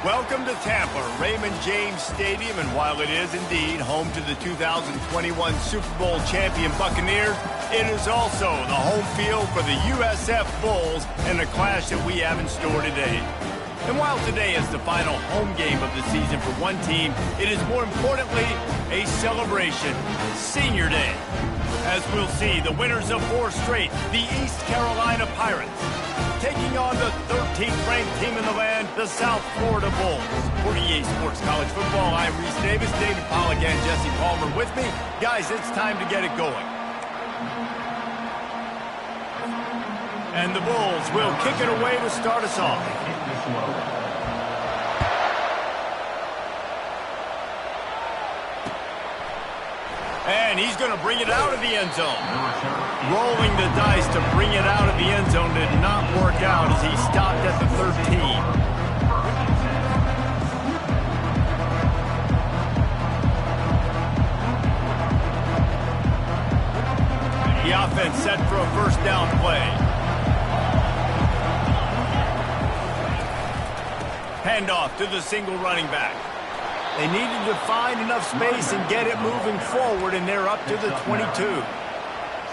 Welcome to Tampa, Raymond James Stadium, and while it is indeed home to the 2021 Super Bowl champion Buccaneers, it is also the home field for the USF Bulls and the clash that we have in store today. And while today is the final home game of the season for one team, it is more importantly a celebration, Senior Day. As we'll see, the winners of 4 straight, the East Carolina Pirates, taking on the 13th ranked team in the land, the South Florida Bulls. For EA Sports College Football, I'm Reese Davis, David Pollack, and Jesse Palmer with me. Guys, it's time to get it going. And the Bulls will kick it away to start us off. And he's going to bring it out of the end zone. Rolling the dice to bring it out of the end zone did not work out as he stopped at the 13. The offense set for a first down play. Handoff to the single running back. They needed to find enough space and get it moving forward, and they're up to the 22.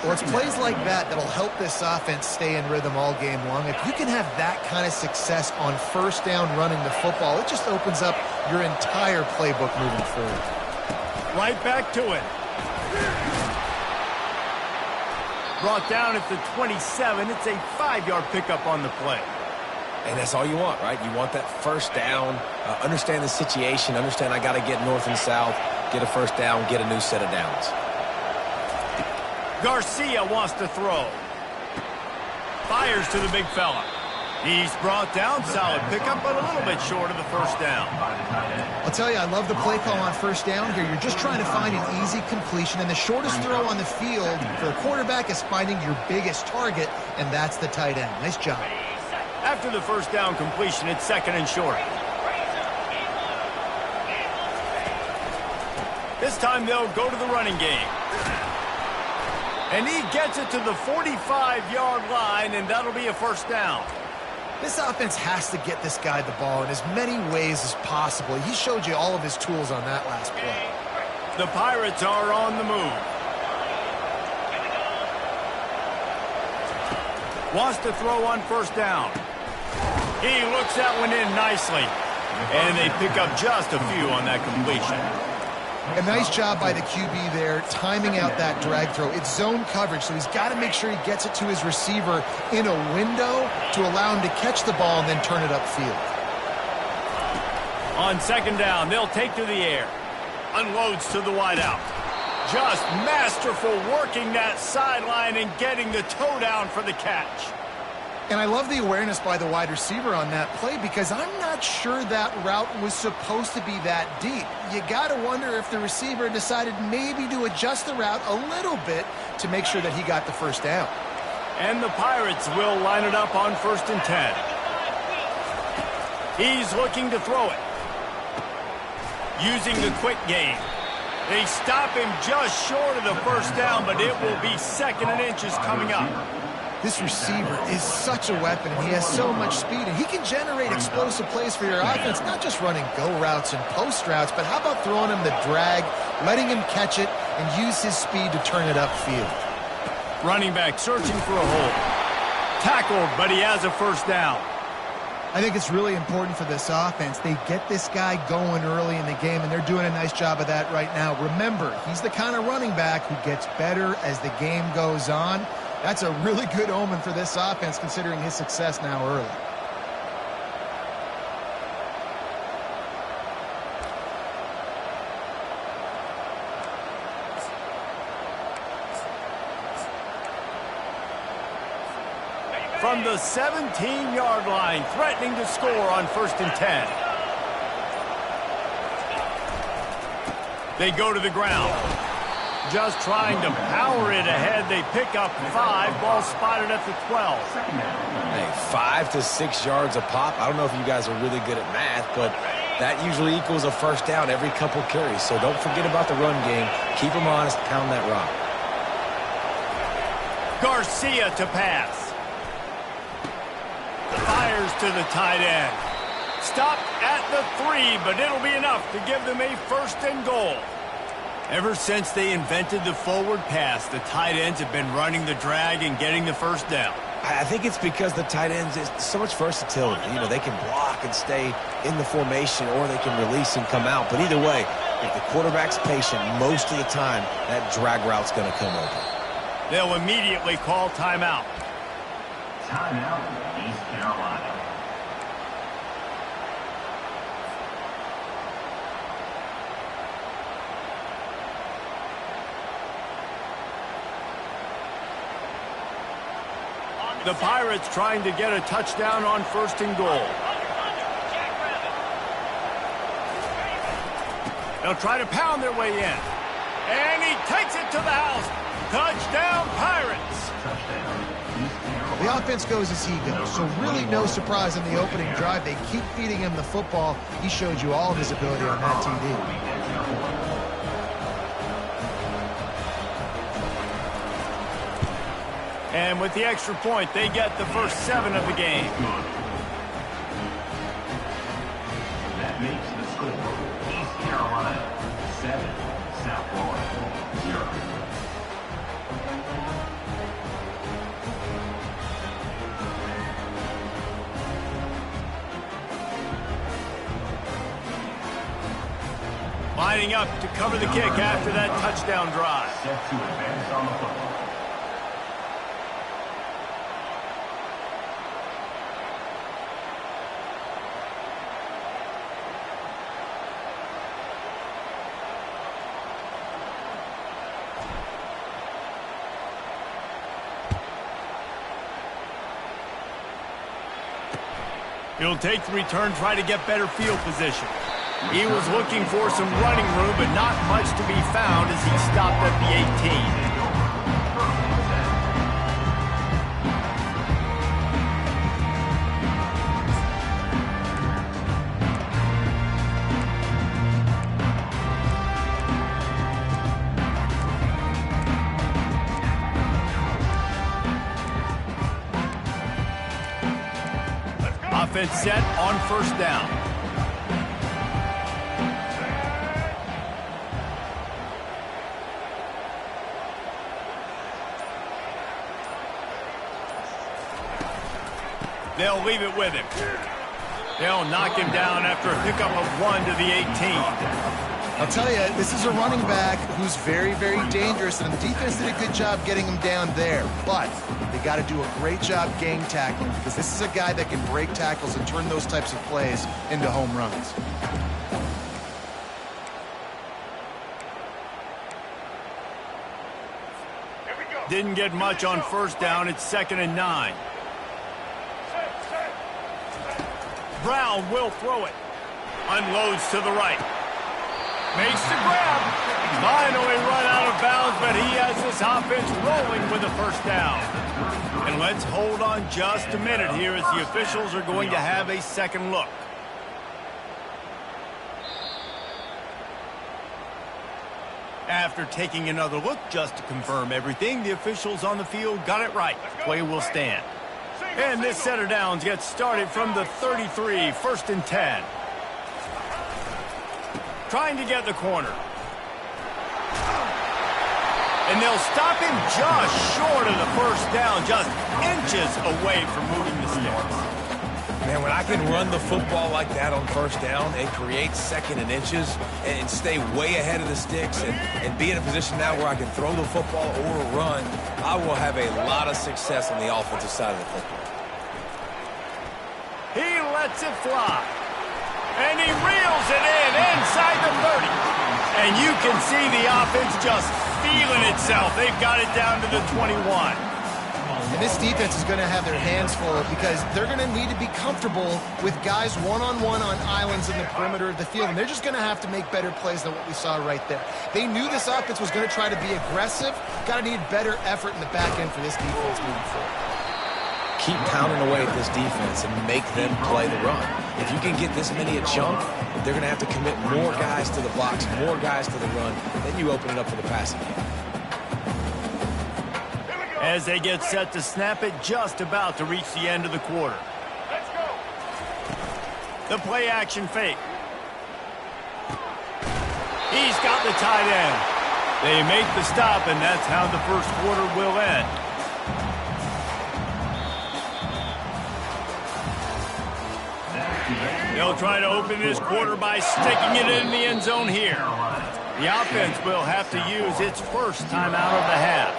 Well, it's plays like that that'll help this offense stay in rhythm all game long. If you can have that kind of success on first down running the football, it just opens up your entire playbook moving forward. Right back to it. Brought down at the 27. It's a 5-yard pickup on the play. And that's all you want, right? You want that first down, understand the situation, understand I got to get north and south, get a first down, get a new set of downs. Garcia wants to throw. Fires to the big fella. He's brought down, solid pickup, but a little bit short of the first down. I'll tell you, I love the play call on first down here. You're just trying to find an easy completion, and the shortest throw on the field for a quarterback is finding your biggest target, and that's the tight end. Nice job. After the first down completion, it's second and short. This time they'll go to the running game. And he gets it to the 45-yard line, and that'll be a first down. This offense has to get this guy the ball in as many ways as possible. He showed you all of his tools on that last play. The Pirates are on the move. Wants to throw on first down. He looks that one in nicely. And they pick up just a few on that completion. A nice job by the QB there, timing out that drag throw. It's zone coverage, so he's got to make sure he gets it to his receiver in a window to allow him to catch the ball and then turn it upfield. On second down, they'll take to the air. Unloads to the wideout. Just masterful working that sideline and getting the toe down for the catch. And I love the awareness by the wide receiver on that play because I'm not sure that route was supposed to be that deep. You got to wonder if the receiver decided maybe to adjust the route a little bit to make sure that he got the first down. And the Pirates will line it up on 1st and 10. He's looking to throw it. Using the quick game. They stop him just short of the first down, but it will be second and inches coming up. This receiver is such a weapon, and he has so much speed, and he can generate explosive plays for your offense, not just running go routes and post routes, but how about throwing him the drag, letting him catch it, and use his speed to turn it upfield. Running back searching for a hole. Tackled, but he has a first down. I think it's really important for this offense. They get this guy going early in the game, and they're doing a nice job of that right now. Remember, he's the kind of running back who gets better as the game goes on. That's a really good omen for this offense, considering his success now early. From the 17-yard line, threatening to score on 1st and 10. They go to the ground. Just trying to power it ahead. They pick up 5. Ball spotted at the 12. Hey, 5 to 6 yards a pop. I don't know if you guys are really good at math, but that usually equals a first down every couple carries. So don't forget about the run game. Keep them honest. Pound that rock. Garcia to pass. Fires to the tight end. Stopped at the 3, but it'll be enough to give them a 1st and goal. Ever since they invented the forward pass, the tight ends have been running the drag and getting the 1st down. I think it's because the tight ends is so much versatility. You know, they can block and stay in the formation, or they can release and come out. But either way, if the quarterback's patient, most of the time, that drag route's going to come open. They'll immediately call timeout. Timeout, East Carolina. The Pirates trying to get a touchdown on 1st and goal. They'll try to pound their way in. And he takes it to the house. Touchdown, Pirates. The offense goes as he goes, so really no surprise in the opening drive. They keep feeding him the football. He showed you all of his ability on that TD. And with the extra point, they get the first 7 of the game. That makes the score East Carolina 7, South Florida 0. Lining up to cover the kick after that touchdown drive. Set to advance on the football. He'll take the return, try to get better field position. He was looking for some running room, but not much to be found as he stopped at the 18. Offense set on 1st down. They'll leave it with him. They'll knock him down after a pickup of 1 to the 18. I'll tell you, this is a running back who's very, very dangerous, and the defense did a good job getting him down there. But they got to do a great job gang tackling, because this is a guy that can break tackles and turn those types of plays into home runs. Didn't get much on 1st down. It's 2nd and 9. Brown will throw it. Unloads to the right. Makes the grab. Finally run out of bounds, but he has this offense rolling with a 1st down. And let's hold on just a minute here as the officials are going to have a second look. After taking another look just to confirm everything, the officials on the field got it right. Play will stand. And this set of downs gets started from the 33, 1st and 10. Trying to get the corner. And they'll stop him just short of the 1st down, just inches away from moving the sticks. Man, when I can run the football like that on 1st down and create 2nd and inches and stay way ahead of the sticks and be in a position now where I can throw the football or run, I will have a lot of success on the offensive side of the football. He lets it fly. And he reels it in inside the 30. And you can see the offense just feeling itself. They've got it down to the 21. And this defense is going to have their hands full because they're going to need to be comfortable with guys one-on-one on islands in the perimeter of the field. And they're just going to have to make better plays than what we saw right there. They knew this offense was going to try to be aggressive. Got to need better effort in the back end for this defense moving forward. Keep pounding away at this defense and make them play the run. If you can get this many a chunk, they're going to have to commit more guys to the box, more guys to the run. Then you open it up for the passing game. As they get set to snap it, just about to reach the end of the quarter. The play action fake. He's got the tight end. They make the stop, and that's how the first quarter will end. They'll try to open this quarter by sticking it in the end zone here. The offense will have to use its first timeout of the half.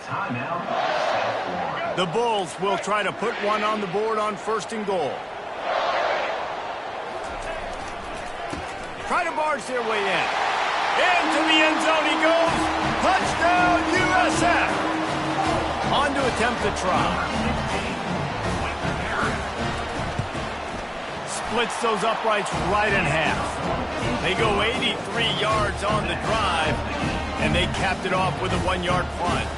Timeout. The Bulls will try to put one on the board on 1st and goal. Try to barge their way in. Into the end zone he goes. Touchdown, USF. On to attempt the try. Splits those uprights right in half. They go 83 yards on the drive, and they capped it off with a 1-yard plunge.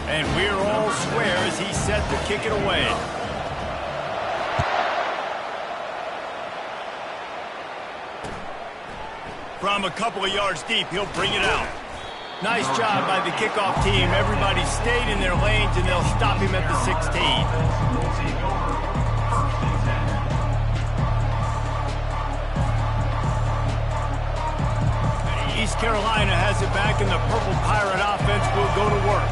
And we're all square as he's set to kick it away. From a couple of yards deep, he'll bring it out. Nice job by the kickoff team. Everybody stayed in their lanes, and they'll stop him at the 16. East Carolina has it back, and the Purple Pirate offense will go to work.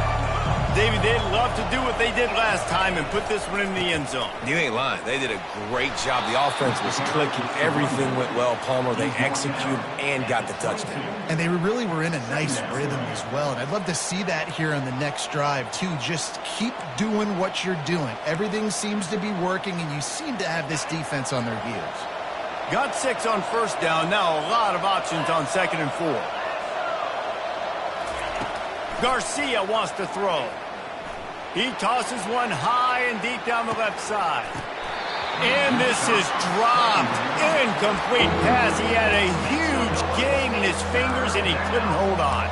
David, they'd love to do what they did last time and put this one in the end zone. You ain't lying. They did a great job. The offense was clicking. Everything went well, Palmer. They executed and got the touchdown. And they really were in a nice rhythm as well. And I'd love to see that here on the next drive, too. Just keep doing what you're doing. Everything seems to be working, and you seem to have this defense on their heels. Got 6 on 1st down. Now a lot of options on 2nd and 4. Garcia wants to throw. He tosses one high and deep down the left side. And this is dropped. Incomplete pass. He had a huge gain in his fingers, and he couldn't hold on.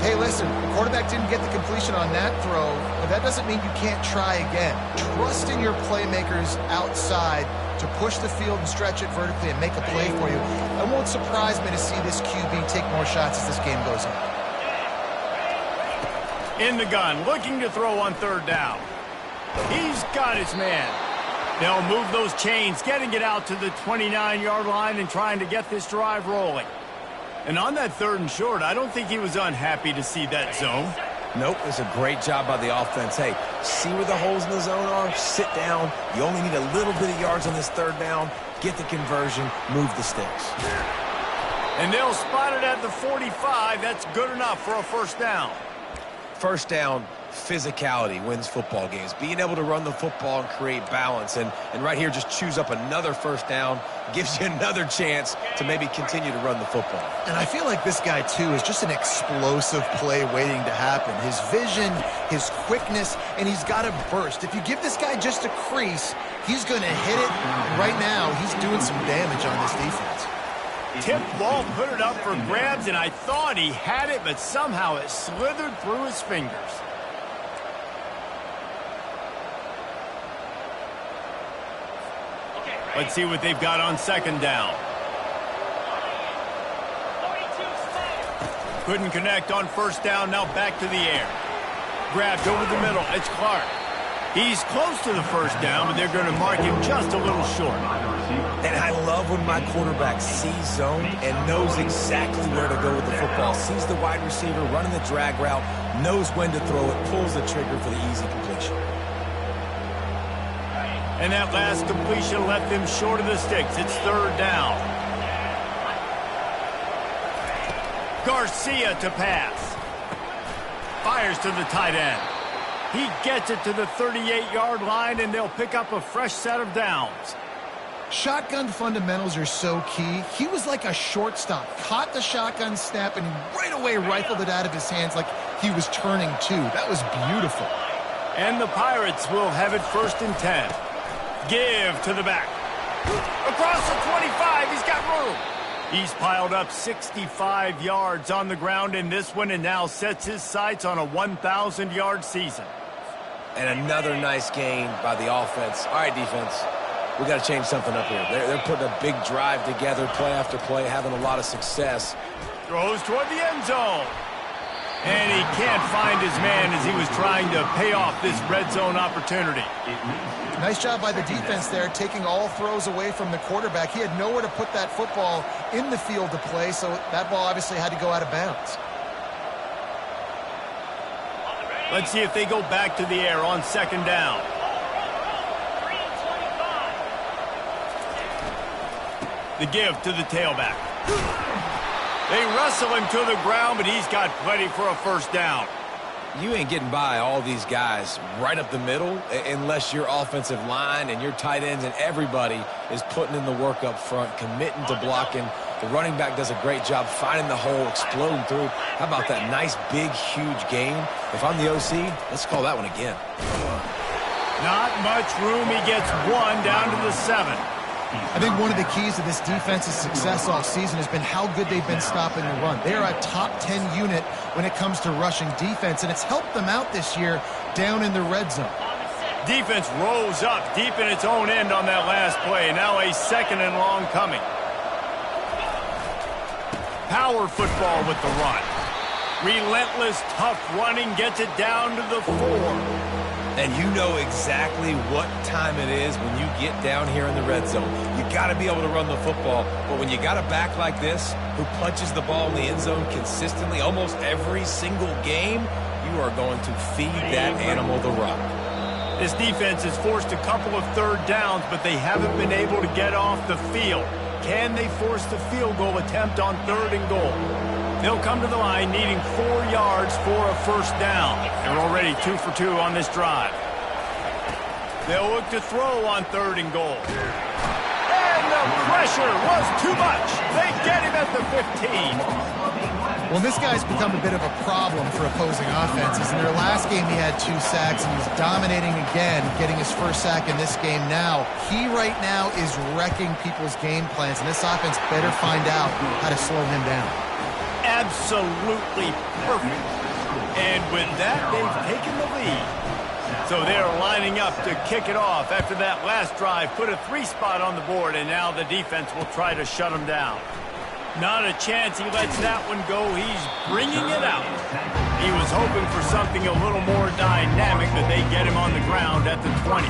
Hey, listen, the quarterback didn't get the completion on that throw, but that doesn't mean you can't try again. Trust in your playmakers outside to push the field and stretch it vertically and make a play for you. It won't surprise me to see this QB take more shots as this game goes on. In the gun, looking to throw on 3rd down. He's got his man. They'll move those chains, getting it out to the 29-yard line and trying to get this drive rolling. And on that 3rd and short, I don't think he was unhappy to see that zone. Nope, it's a great job by the offense. Hey, see where the holes in the zone are? Sit down. You only need a little bit of yards on this 3rd down. Get the conversion. Move the sticks. And they'll spot it at the 45. That's good enough for a 1st down. 1st down, physicality wins football games. Being able to run the football and create balance. And right here, just choose up another 1st down. Gives you another chance to maybe continue to run the football. And I feel like this guy, too, is just an explosive play waiting to happen. His vision, his quickness, and he's got a burst. If you give this guy just a crease, he's going to hit it. And right now, he's doing some damage on this defense. Tip ball, put it up for grabs, and I thought he had it, but somehow it slithered through his fingers. Let's see what they've got on 2nd down. Couldn't connect on 1st down, now back to the air. Grabbed over the middle, it's Clark. He's close to the 1st down, but they're going to mark him just a little short. And I love when my quarterback sees zone and knows exactly where to go with the football. Sees the wide receiver running the drag route, knows when to throw it, pulls the trigger for the easy completion. And that last completion left them short of the sticks. It's 3rd down. Garcia to pass. Fires to the tight end. He gets it to the 38-yard line, and they'll pick up a fresh set of downs. Shotgun fundamentals are so key. He was like a shortstop. Caught the shotgun snap and right away rifled it out of his hands like he was turning two. That was beautiful. And the Pirates will have it 1st and 10. Give to the back. Across the 25, he's got room. He's piled up 65 yards on the ground in this one and now sets his sights on a 1,000-yard season. And another nice gain by the offense. All right, defense. We got to change something up here. They're putting a big drive together, play after play, having a lot of success. Throws toward the end zone. And he can't find his man as he was trying to pay off this red zone opportunity. Nice job by the defense there, taking all throws away from the quarterback. He had nowhere to put that football in the field to play, so that ball obviously had to go out of bounds. Let's see if they go back to the air on second down. The give to the tailback. They wrestle him to the ground, but he's got plenty for a first down. You ain't getting by all these guys right up the middle unless your offensive line and your tight ends and everybody is putting in the work up front, committing to blocking. The running back does a great job finding the hole, exploding through. How about that nice, big, huge gain? If I'm the OC, let's call that one again. Not much room. He gets one down to the 7. I think one of the keys to this defense's success all season has been how good they've been stopping the run. They are a top 10 unit when it comes to rushing defense, and it's helped them out this year down in the red zone. Defense rose up deep in its own end on that last play. Now a second and long coming. Power football with the run. Relentless, tough running gets it down to the 4. And you know exactly what time it is when you get down here in the red zone. You got to be able to run the football. But when you got a back like this who punches the ball in the end zone consistently almost every single game, you are going to feed that animal the rock. This defense has forced a couple of third downs, but they haven't been able to get off the field. Can they force the field goal attempt on 3rd and goal? They'll come to the line needing 4 yards for a first down. They're already 2 for 2 on this drive. They'll look to throw on 3rd and goal. And the pressure was too much. They get him at the 15. Well, this guy's become a bit of a problem for opposing offenses. In their last game, he had 2 sacks, and he's dominating again, getting his first sack in this game now. He right now is wrecking people's game plans, and this offense better find out how to slow him down. Absolutely perfect. And with that, they've taken the lead. So they're lining up to kick it off after that last drive. Put a 3 spot on the board, and now the defense will try to shut them down. Not a chance he lets that one go. He's bringing it out. He was hoping for something a little more dynamic, but they get him on the ground at the 20.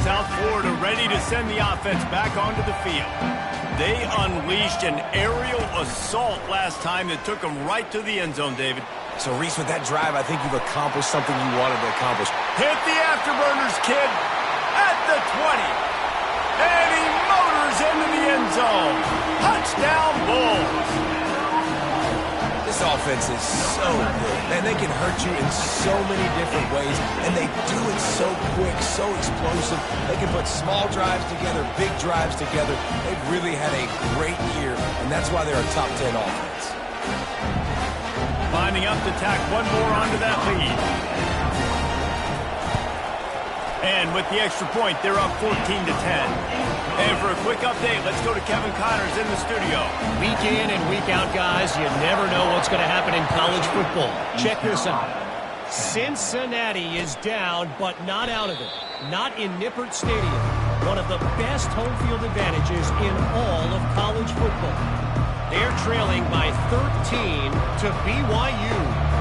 South Florida ready to send the offense back onto the field. They unleashed an aerial assault last time that took them right to the end zone, David. So, Reese, with that drive, I think you've accomplished something you wanted to accomplish. Hit the afterburners, kid, at the 20. And he motors into the end zone. Touchdown, Bulls. This offense is so good. Man, they can hurt you in so many different ways, and they do it so quick, so explosive. They can put small drives together, big drives together. They've really had a great year, and that's why they're a top 10 offense. Lining up to tack one more onto that lead. And with the extra point, they're up 14-10. And for a quick update, let's go to Kevin Connors in the studio. Week in and week out, guys, you never know what's going to happen in college football. Check this out. Cincinnati is down, but not out of it. Not in Nippert Stadium. One of the best home field advantages in all of college football. They're trailing by 13 to BYU.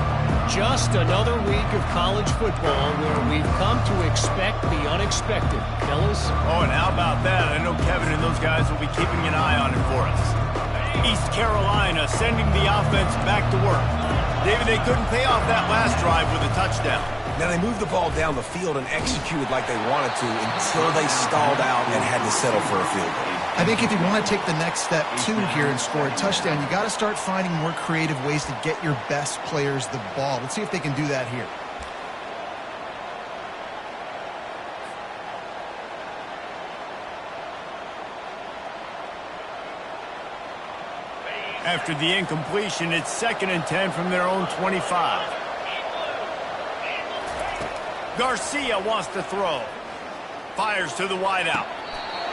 Just another week of college football where we've come to expect the unexpected. Fellas? Oh, and how about that? I know Kevin and those guys will be keeping an eye on it for us. East Carolina sending the offense back to work. David, they couldn't pay off that last drive with a touchdown. Now, they moved the ball down the field and executed like they wanted to until they stalled out and had to settle for a field goal. I think if you want to take the next step, too, here and score a touchdown, you got to start finding more creative ways to get your best players the ball. Let's see if they can do that here. After the incompletion, it's 2nd and 10 from their own 25. Garcia wants to throw. Fires to the wideout.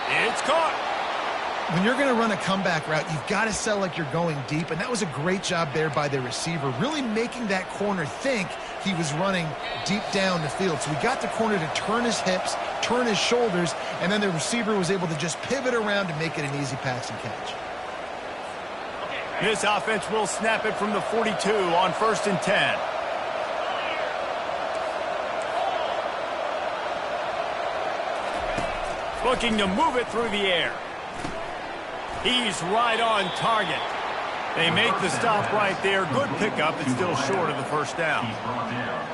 It's caught. When you're going to run a comeback route, you've got to sell like you're going deep, and that was a great job there by the receiver, really making that corner think he was running deep down the field. So he got the corner to turn his hips, turn his shoulders, and then the receiver was able to just pivot around and make it an easy pass and catch. This offense will snap it from the 42 on 1st and 10. Looking to move it through the air. He's right on target. They make the stop right there. Good pickup. It's still short of the first down.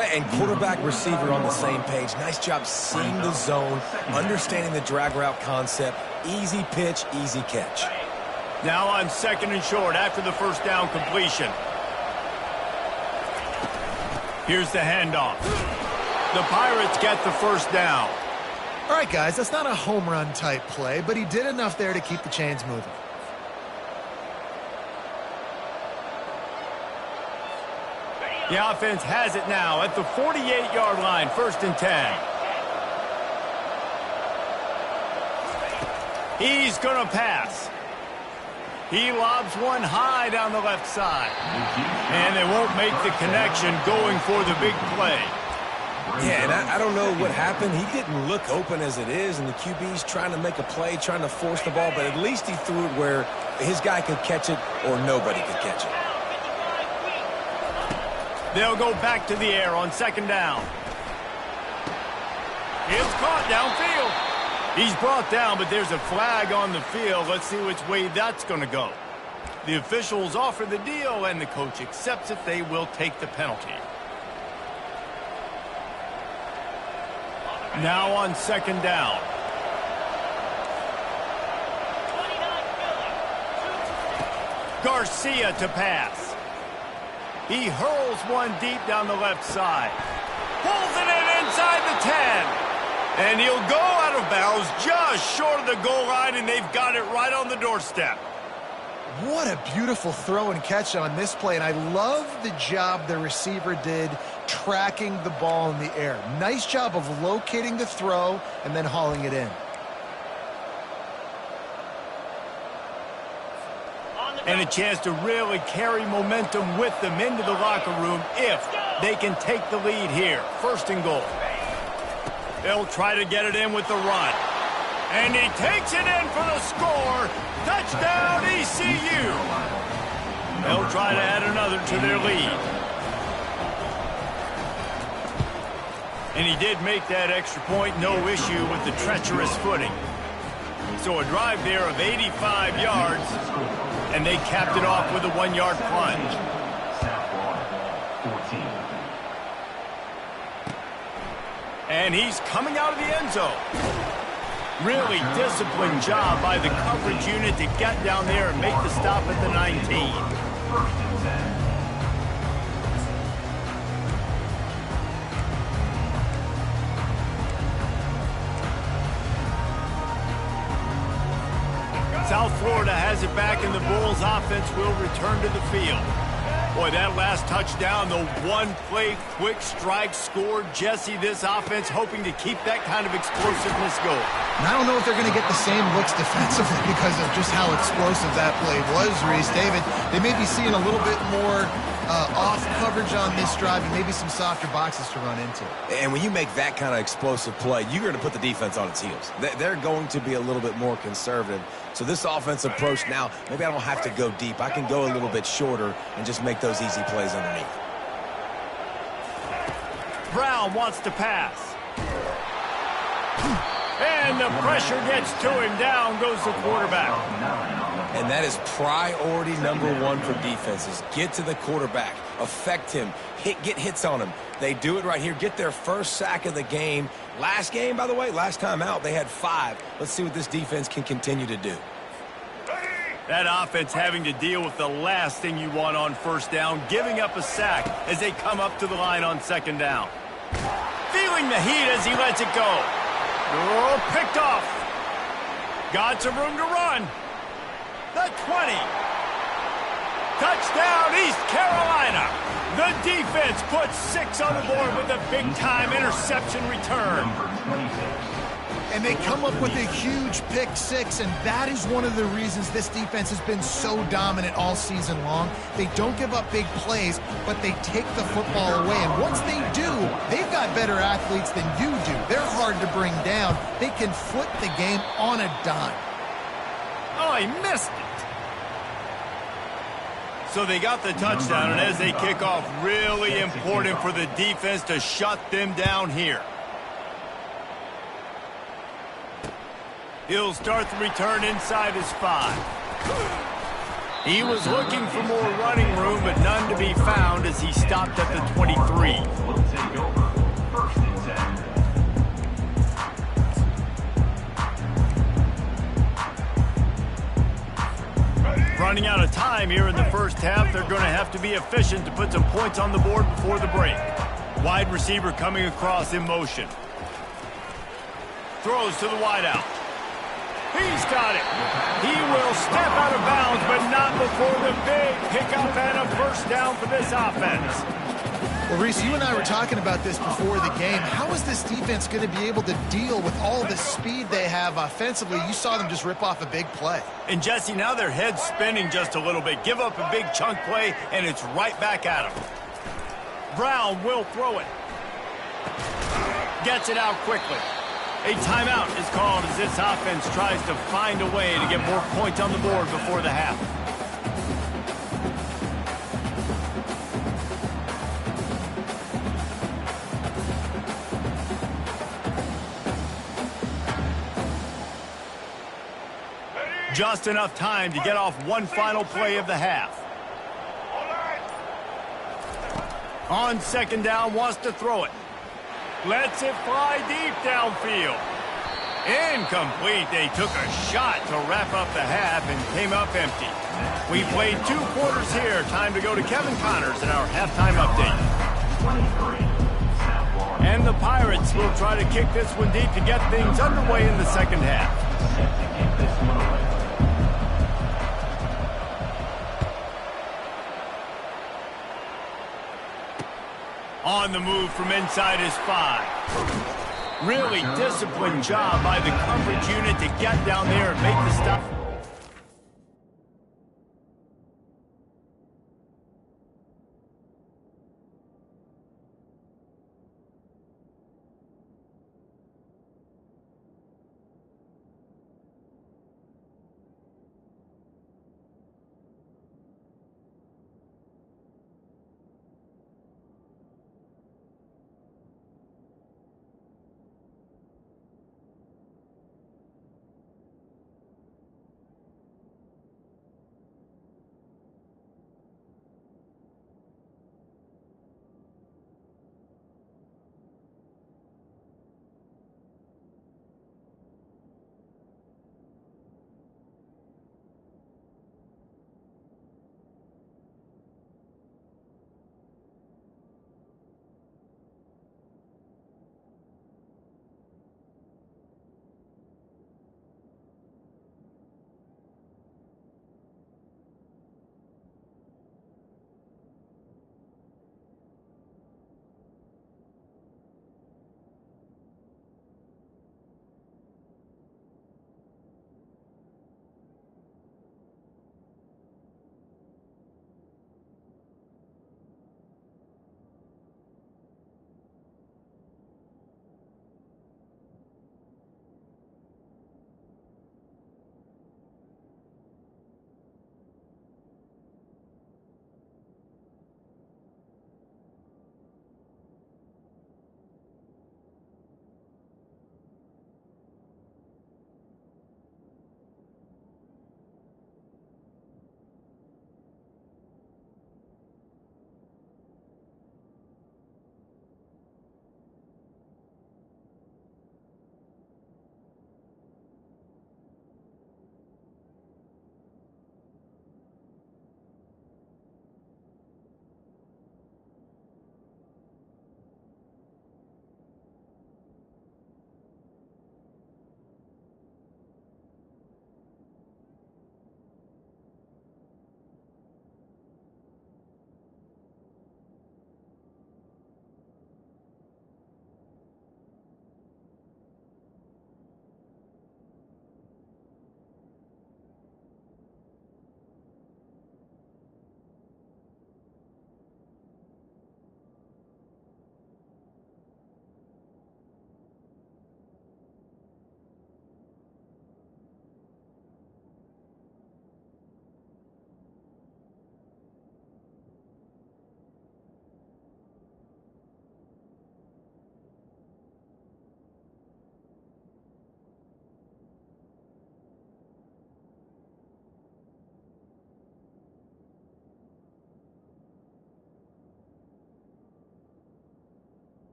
And quarterback receiver on the same page. Nice job seeing the zone, understanding the drag route concept. Easy pitch, easy catch. Now on 2nd and short after the first down completion. Here's the handoff. The Pirates get the first down. All right, guys, that's not a home run type play, but he did enough there to keep the chains moving. The offense has it now at the 48-yard line, 1st and 10. He's going to pass. He lobs one high down the left side. And they won't make the connection going for the big play. Yeah, and I don't know what happened. He didn't look open as it is, and the QB's trying to make a play, trying to force the ball, but at least he threw it where his guy could catch it or nobody could catch it. They'll go back to the air on 2nd down. It's caught downfield. He's brought down, but there's a flag on the field. Let's see which way that's going to go. The officials offer the deal, and the coach accepts it. They will take the penalty. Now on 2nd down. Garcia to pass. He hurls one deep down the left side. Pulls it in inside the 10. And he'll go out of bounds just short of the goal line, and they've got it right on the doorstep. What a beautiful throw and catch on this play, and I love the job the receiver did tracking the ball in the air. Nice job of locating the throw and then hauling it in. And a chance to really carry momentum with them into the locker room if they can take the lead here. 1st and goal. They'll try to get it in with the run. And he takes it in for the score. Touchdown, ECU. They'll try to add another to their lead. And he did make that extra point, no issue with the treacherous footing. So a drive there of 85 yards, and they capped it off with a 1-yard plunge. And he's coming out of the end zone. Really disciplined job by the coverage unit to get down there and make the stop at the 19. South Florida has it back, and the Bulls offense will return to the field. Boy, that last touchdown, the one-play quick strike scored. Jesse, this offense hoping to keep that kind of explosiveness going. And I don't know if they're going to get the same looks defensively because of just how explosive that play was, Reese. David, they may be seeing a little bit more off coverage on this drive and maybe some softer boxes to run into. And when you make that kind of explosive play, you're going to put the defense on its heels. They're going to be a little bit more conservative. So this offensive approach now, maybe I don't have to go deep. I can go a little bit shorter and just make those easy plays underneath. Brown wants to pass. And the pressure gets to him. Down goes the quarterback. And that is priority #1 for defenses. Get to the quarterback. Affect him. Get hits on him. They do it right here. Get their first sack of the game. Last game, by the way, last time out, they had 5. Let's see what this defense can continue to do. That offense having to deal with the last thing you want on 1st down, giving up a sack as they come up to the line on 2nd down. Feeling the heat as he lets it go. Oh, picked off. Got some room to run. The 20. Touchdown, East Carolina. The defense puts 6 on the board with a big-time interception return. And they come up with a huge pick six, and that is one of the reasons this defense has been so dominant all season long. They don't give up big plays, but they take the football away. And once they do, they've got better athletes than you do. They're hard to bring down. They can flip the game on a dime. Oh, he missed it. So they got the touchdown, and as they kick off, really important for the defense to shut them down here. He'll start the return inside his 5. He was looking for more running room, but none to be found as he stopped at the 23. Will take over. First and 10. Running out of time here in the first half, they're going to have to be efficient to put some points on the board before the break. Wide receiver coming across in motion. Throws to the wideout. He's got it. He will step out of bounds, but not before the big pickup and a first down for this offense. Well, Reese, you and I were talking about this before the game. How is this defense going to be able to deal with all the speed they have offensively? You saw them just rip off a big play. And, Jesse, now their head's spinning just a little bit. Give up a big chunk play, and it's right back at them. Brown will throw it. Gets it out quickly. A timeout is called as this offense tries to find a way to get more points on the board before the half. Just enough time to get off one final play of the half. On second down, wants to throw it. Lets it fly deep downfield. Incomplete. They took a shot to wrap up the half and came up empty. We played 2 quarters here. Time to go to Kevin Connors in our halftime update. 23. South Florida. And the Pirates will try to kick this one deep to get things underway in the second half. Set to kick this one away. On the move from inside his 5. Really disciplined job by the coverage unit to get down there and make the stop.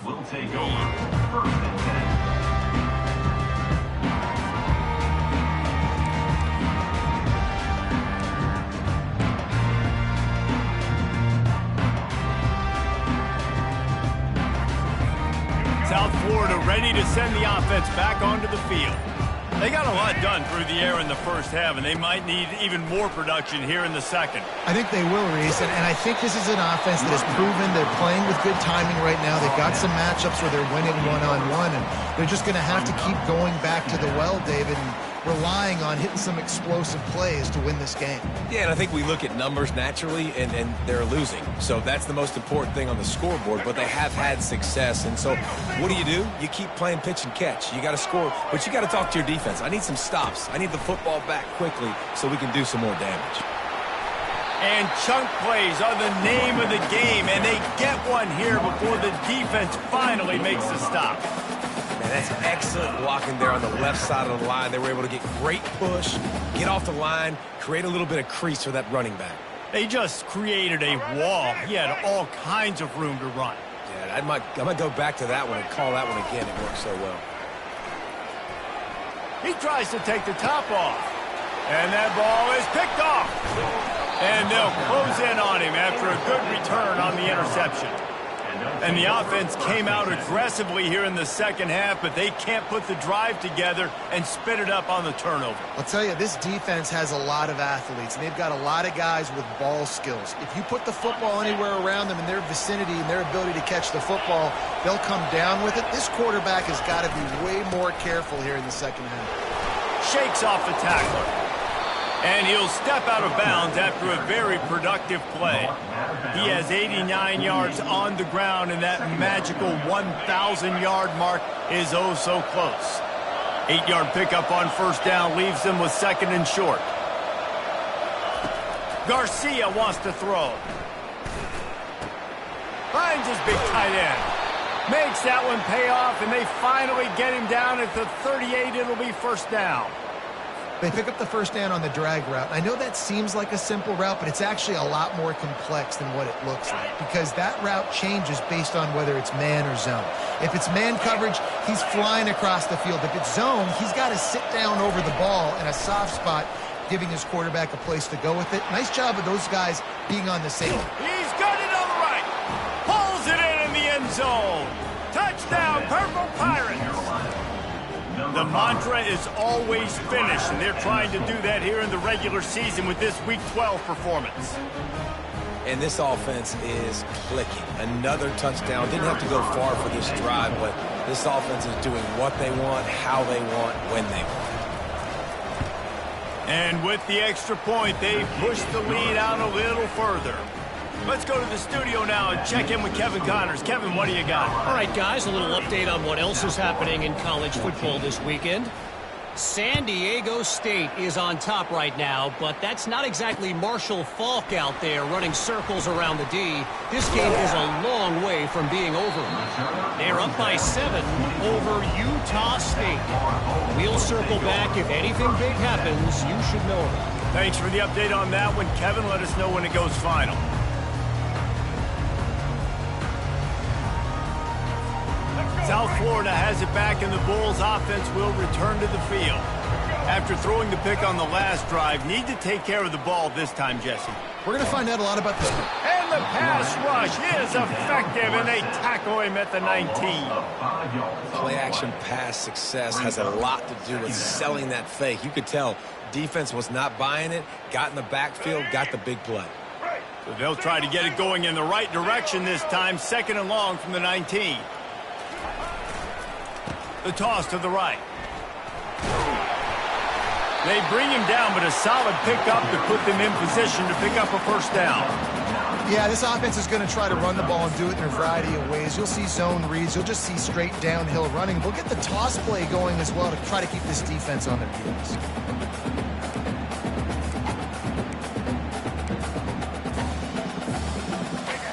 Will take over. First and 10. South Florida ready to send the offense back onto the field. They got a lot done through the air in the first half, and they might need even more production here in the second. I think they will, Reese, and I think this is an offense that has proven they're playing with good timing right now. They've got some matchups where they're winning one-on-one, and they're just going to have to keep going back to the well, David, and relying on hitting some explosive plays to win this game. Yeah, and I think we look at numbers naturally, and they're losing. So that's the most important thing on the scoreboard, but they have had success. And so what do? You keep playing pitch and catch. You got to score, but you got to talk to your defense. I need some stops. I need the football back quickly so we can do some more damage. And chunk plays are the name of the game, and they get one here before the defense finally makes the stop. Man, that's excellent blocking there on the left side of the line. They were able to get great push, get off the line, create a little bit of crease for that running back. They just created a wall. He had all kinds of room to run. Yeah, I might go back to that one and call that one again. It worked so well. He tries to take the top off. And that ball is picked off. And they'll close in on him after a good return on the interception. And the offense came out aggressively here in the second half, but they can't put the drive together and spit it up on the turnover. I'll tell you, this defense has a lot of athletes, and they've got a lot of guys with ball skills. If you put the football anywhere around them in their vicinity and their ability to catch the football, they'll come down with it. This quarterback has got to be way more careful here in the second half. Shakes off the tackler. And he'll step out of bounds after a very productive play. He has 89 yards on the ground, and that magical 1,000-yard mark is oh so close. 8-yard pickup on first down leaves them with second and short. Garcia wants to throw. Finds his big tight end. Makes that one pay off, and they finally get him down at the 38. It'll be first down. They pick up the first down on the drag route. I know that seems like a simple route, but it's actually a lot more complex than what it looks like because that route changes based on whether it's man or zone. If it's man coverage, he's flying across the field. If it's zone, he's got to sit down over the ball in a soft spot, giving his quarterback a place to go with it. Nice job of those guys being on the same. He's got it on the right. Pulls it in the end zone. Touchdown, Purple Pirates. The mantra is always finish, and they're trying to do that here in the regular season with this Week 12 performance. And this offense is clicking. Another touchdown. Didn't have to go far for this drive, but this offense is doing what they want, how they want, when they want. And with the extra point, they push the lead out a little further. Let's go to the studio now and check in with Kevin Connors. Kevin, what do you got? All right, guys, a little update on what else is happening in college football this weekend. San Diego State is on top right now, but that's not exactly Marshall Faulk out there running circles around the D. This game is a long way from being over. They're up by 7 over Utah State. We'll circle back. If anything big happens, you should know about it. Thanks for the update on that one, Kevin. Let us know when it goes final. South Florida has it back, and the Bulls offense will return to the field. After throwing the pick on the last drive, need to take care of the ball this time, Jesse. We're going to find out a lot about this. And the pass rush is effective, and they tackle him at the 19. Play-action pass success has a lot to do with selling that fake. You could tell defense was not buying it, got in the backfield, got the big play. So they'll try to get it going in the right direction this time, second and long from the 19. The toss to the right. They bring him down, but a solid pickup to put them in position to pick up a first down. Yeah, this offense is going to try to run the ball and do it in a variety of ways. You'll see zone reads. You'll just see straight downhill running. They'll get the toss play going as well to try to keep this defense on their heels.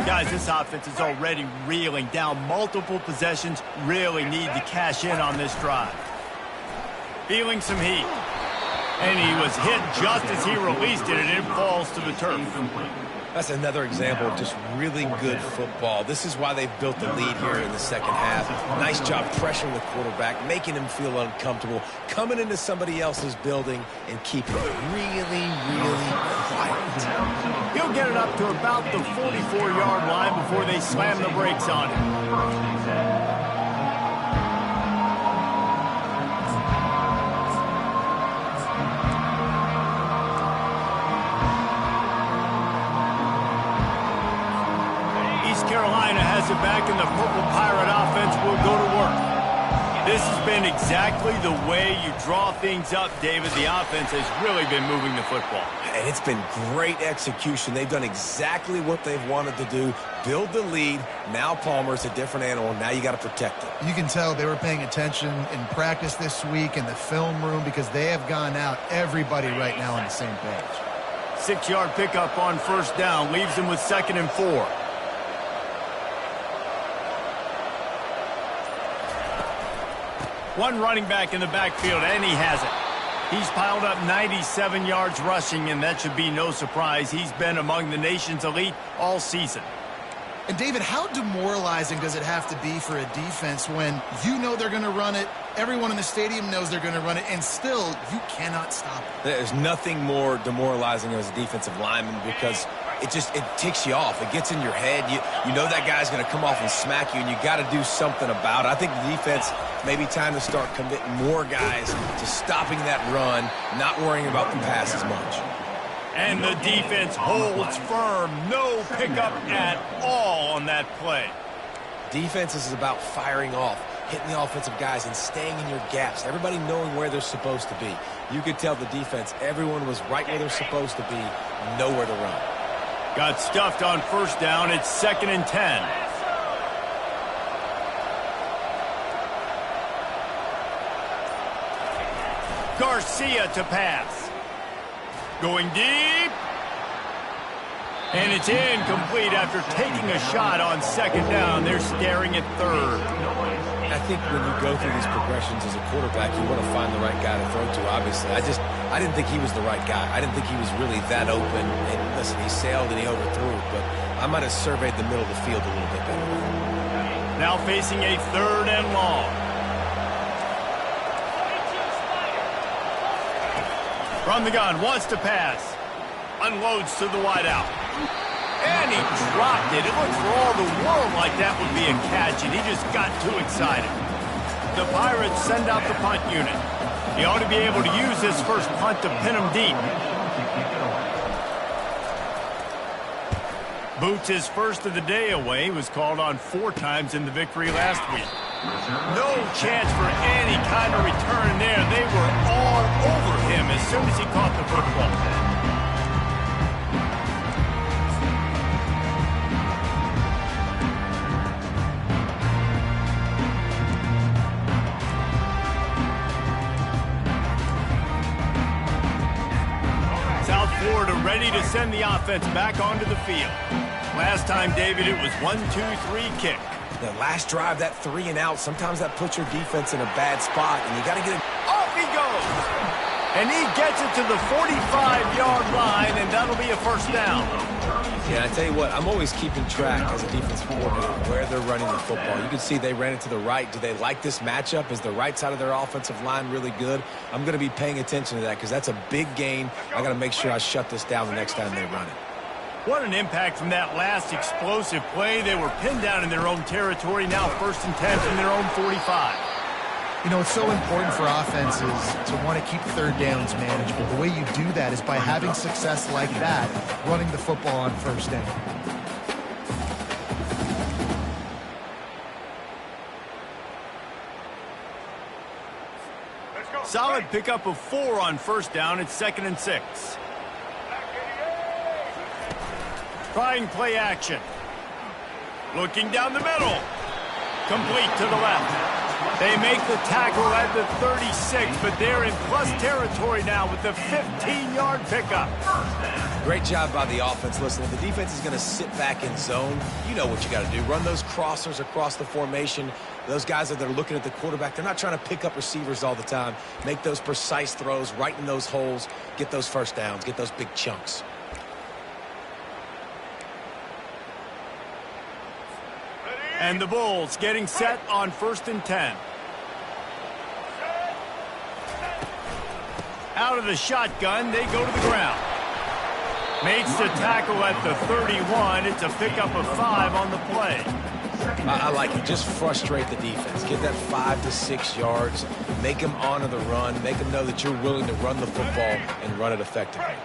Guys, this offense is already reeling down multiple possessions. Really need to cash in on this drive. Feeling some heat. And he was hit just as he released it, and it falls to the turf. That's another example of just really good football. This is why they've built the lead here in the second half. Nice job pressuring the quarterback, making him feel uncomfortable, coming into somebody else's building and keeping it really, really quiet. He'll get it up to about the 44-yard line before they slam the brakes on him. Carolina has it back, and the Purple Pirate offense will go to work. This has been exactly the way you draw things up, David. The offense has really been moving the football. And it's been great execution. They've done exactly what they've wanted to do. Build the lead. Now Palmer's a different animal. Now you got to protect it. You can tell they were paying attention in practice this week in the film room because they have gone out, everybody right now on the same page. 6-yard pickup on first down leaves them with 2nd and 4. One running back in the backfield, and he has it. He's piled up 97 yards rushing, and that should be no surprise. He's been among the nation's elite all season. And, David, how demoralizing does it have to be for a defense when you know they're going to run it, everyone in the stadium knows they're going to run it, and still you cannot stop it? There's nothing more demoralizing as a defensive lineman because it ticks you off. It gets in your head. You know that guy's going to come off and smack you, and you got to do something about it. I think the defense maybe time to start committing more guys to stopping that run, not worrying about the pass as much. And the defense holds firm. No pickup at all on that play. Defense is about firing off, hitting the offensive guys, and staying in your gaps. Everybody knowing where they're supposed to be. You could tell the defense, everyone was right where they're supposed to be, nowhere to run. Got stuffed on first down. It's 2nd and 10. Garcia to pass. Going deep. And it's incomplete after taking a shot on 2nd down. They're staring at 3rd. I think when you go through these progressions as a quarterback, you want to find the right guy to throw to, obviously. I didn't think he was the right guy. I didn't think he was really that open. And listen, he sailed and he overthrew it, but I might have surveyed the middle of the field a little bit better. Now facing a 3rd and long. From the gun, wants to pass. Unloads to the wideout. And he dropped it. It looked for all the world like that would be a catch, and he just got too excited. The Pirates send out the punt unit. He ought to be able to use this first punt to pin him deep. Boots his first of the day away. He was called on 4 times in the victory last week. No chance for any kind of return there. They were all over him as soon as he caught the football. South Florida ready to send the offense back onto the field. Last time, David, it was 1-2-3 kick. The last drive, that 3 and out, sometimes that puts your defense in a bad spot, and you got to get it. Off he goes! And he gets it to the 45-yard line, and that'll be a first down. Yeah, I tell you what, I'm always keeping track as a defensive coordinator where they're running the football. You can see they ran it to the right. Do they like this matchup? Is the right side of their offensive line really good? I'm going to be paying attention to that because that's a big gain. I got to make sure I shut this down the next time they run it. What an impact from that last explosive play. They were pinned down in their own territory. Now 1st and 10 from their own 45. You know, it's so important for offenses to want to keep 3rd downs manageable. The way you do that is by having success like that, running the football on 1st down. Solid pickup of 4 on first down. It's 2nd and 6. Trying play action. Looking down the middle. Complete to the left. They make the tackle at the 36, but they're in plus territory now with the 15-yard pickup. Great job by the offense. Listen, if the defense is going to sit back in zone, you know what you got to do. Run those crossers across the formation. Those guys that are looking at the quarterback, they're not trying to pick up receivers all the time. Make those precise throws right in those holes. Get those first downs. Get those big chunks. And the Bulls getting set on 1st and 10. Out of the shotgun, they go to the ground. Makes the tackle at the 31. It's a pickup of 5 on the play. I like it. Just frustrate the defense. Get that 5 to 6 yards. Make them honor the run. Make them know that you're willing to run the football and run it effectively.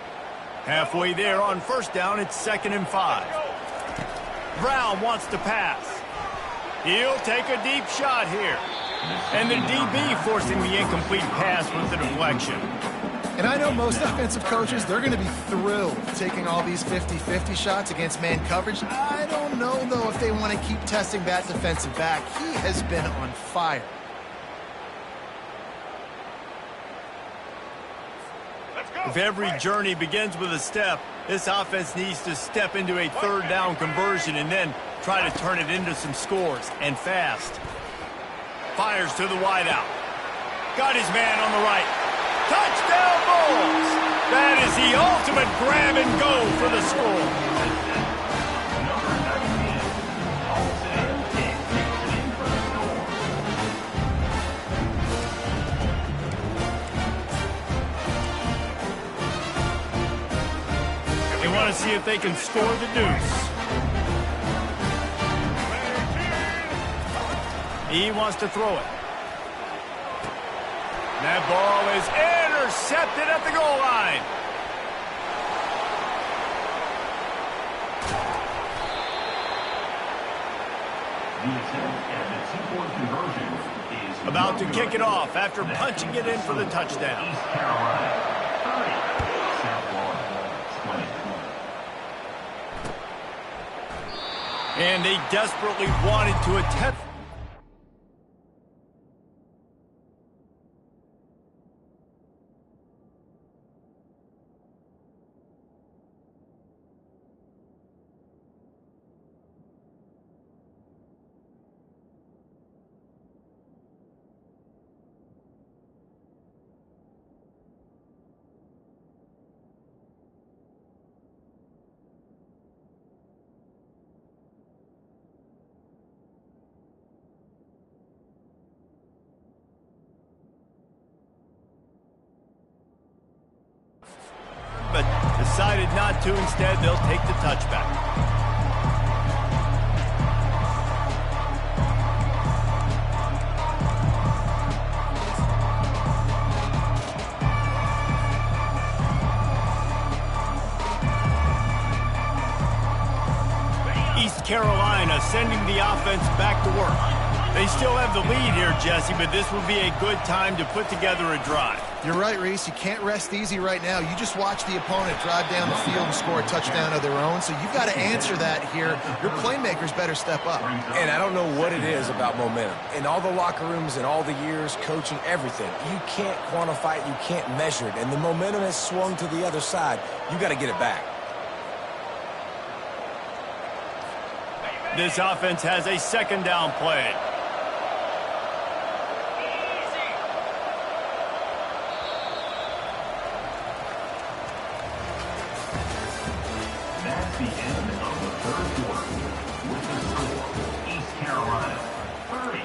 Halfway there on 1st down, it's 2nd and 5. Brown wants to pass. He'll take a deep shot here. And the DB forcing the incomplete pass with the deflection. And I know most offensive coaches, they're going to be thrilled taking all these 50-50 shots against man coverage. I don't know, though, if they want to keep testing that defensive back. He has been on fire. If every journey begins with a step, this offense needs to step into a 3rd down conversion and then try to turn it into some scores, and fast. Fires to the wideout. Got his man on the right. Touchdown Bulls! That is the ultimate grab and go for the score. They want to see if they can score the deuce. He wants to throw it. That ball is intercepted at the goal line. About to kick it off after punching it in for the touchdown. And they desperately wanted to attempt. But decided not to. Instead, they'll take the touchback. East Carolina sending the offense back to work. They still have the lead here, Jesse, but this will be a good time to put together a drive. You're right, Reese. You can't rest easy right now. You just watch the opponent drive down the field and score a touchdown of their own, so you've got to answer that here. Your playmakers better step up. And I don't know what it is about momentum. In all the locker rooms and all the years, coaching, everything, you can't quantify it, you can't measure it, and the momentum has swung to the other side. You got to get it back. This offense has a 2nd down play. That's the end of the 3rd quarter. With the score, East Carolina 30,